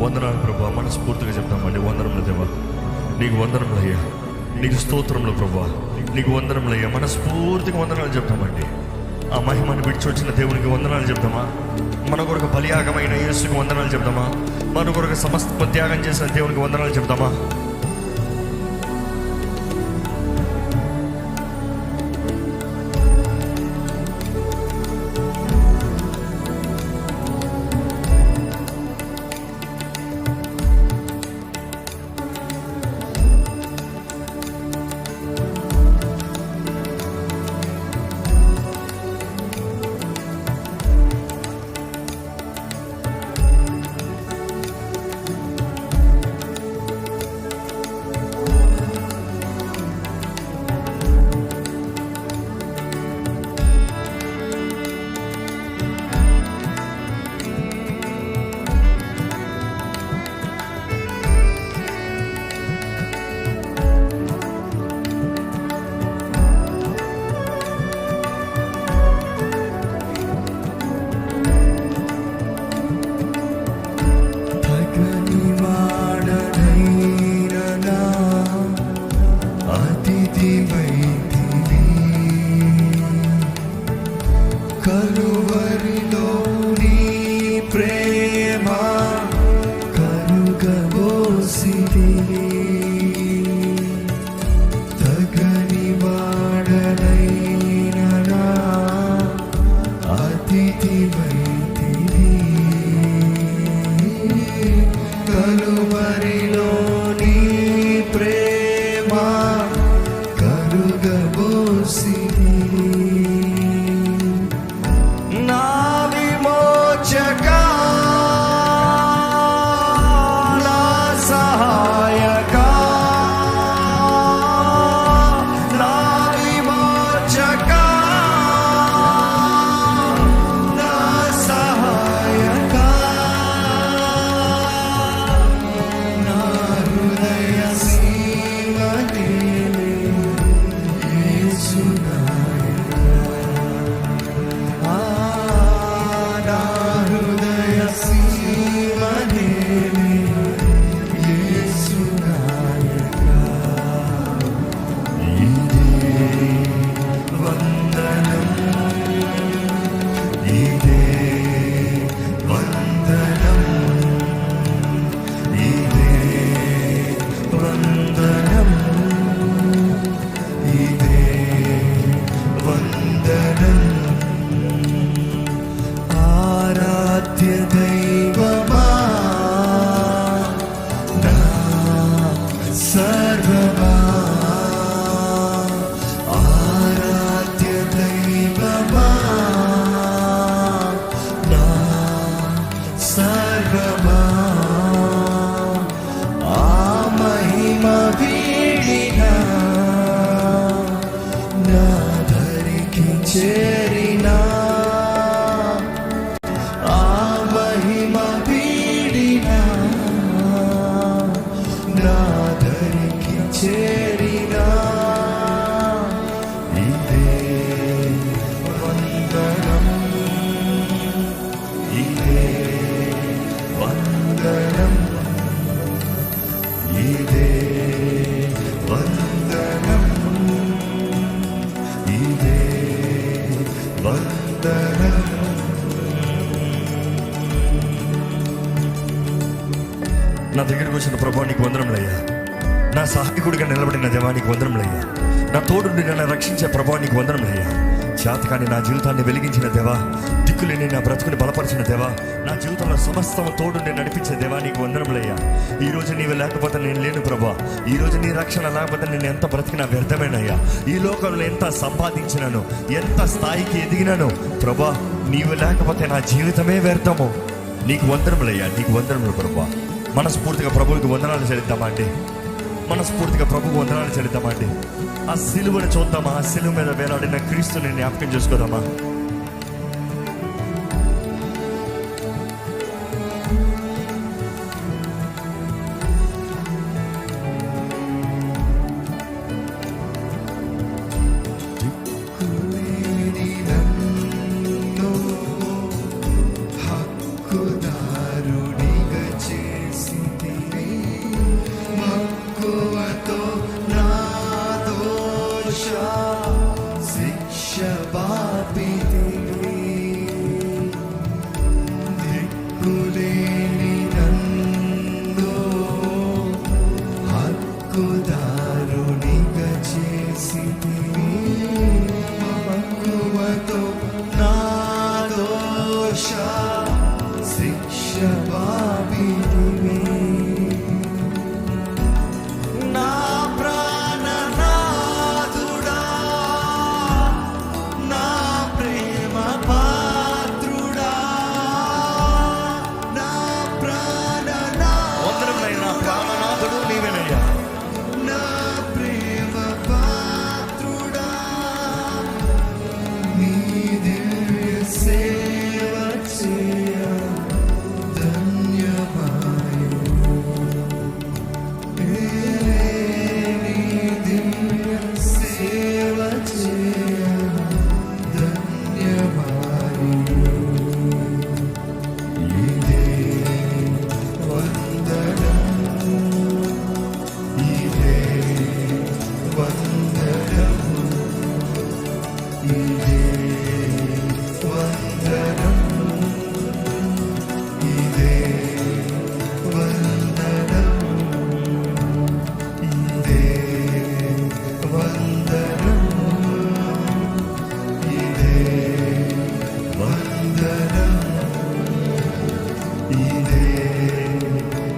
వందనాలు ప్రభా, మనస్ఫూర్తిగా చెప్తామండి. వందనములు దేవా, నీకు వందనములయ్యా, నీకు స్తోత్రములు ప్రభా, నీకు వందనములయ్యా. మనస్ఫూర్తిగా వందనాలు చెప్తామండి. ఆ మహిమను విడిచొచ్చిన దేవునికి వందనాలు చెప్తామా? మన కొరకు బలియాగమైన యేసుకి వందనాలు చెప్తామా? మన కొరకు సమస్త త్యాగం చేసిన దేవునికి వందనాలు చెప్తామా? నా దగ్గరికి వచ్చిన ప్రభా నీకు వందనములయ్యా. నా సహాయకుడిగా నిలబడిన దేవా నీకు వందనములయ్యా. నా తోడుండి నన్ను రక్షించే ప్రభా నీకు వందనములయ్యా. చేతకాని నా జీవితాన్ని వెలిగించిన దేవా, దిక్కులేని నా బ్రతుకుని బలపరిచిన దేవా, నా జీవితంలో సమస్తం తోడుండి నడిపించే దేవా నీకు వందనములయ్యా. ఈరోజు నీవు లేకపోతే నేను లేను ప్రభా. ఈరోజు నీ రక్షణ లేకపోతే నేను ఎంత బ్రతికినా వ్యర్థమేనయ్యా. ఈ లోకంలో ఎంత సంపాదించినాను, ఎంత స్థాయికి ఎదిగినాను ప్రభా, నీవు లేకపోతే నా జీవితమే వ్యర్థము. నీకు వందనములయ్యా, నీకు వందనములు ప్రభా. మనస్ఫూర్తిగా ప్రభువుకి వందనాలు చెల్లిద్దామండి. మనస్ఫూర్తిగా ప్రభువుకు వందనాలు చెల్లిద్దామండి. ఆ సిలువను చూద్దామా? ఆ సిలువ మీద వేలాడిన క్రీస్తుని జ్ఞాపకం చేసుకోదామా? ఇదే వందనం, ఇదే వందనం, ఇదే వందనం, ఇదే వందనం, ఇదే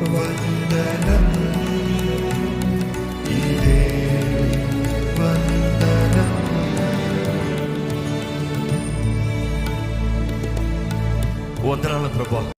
వందనం, ఇదే వందనం. వందనాలు ప్రభా.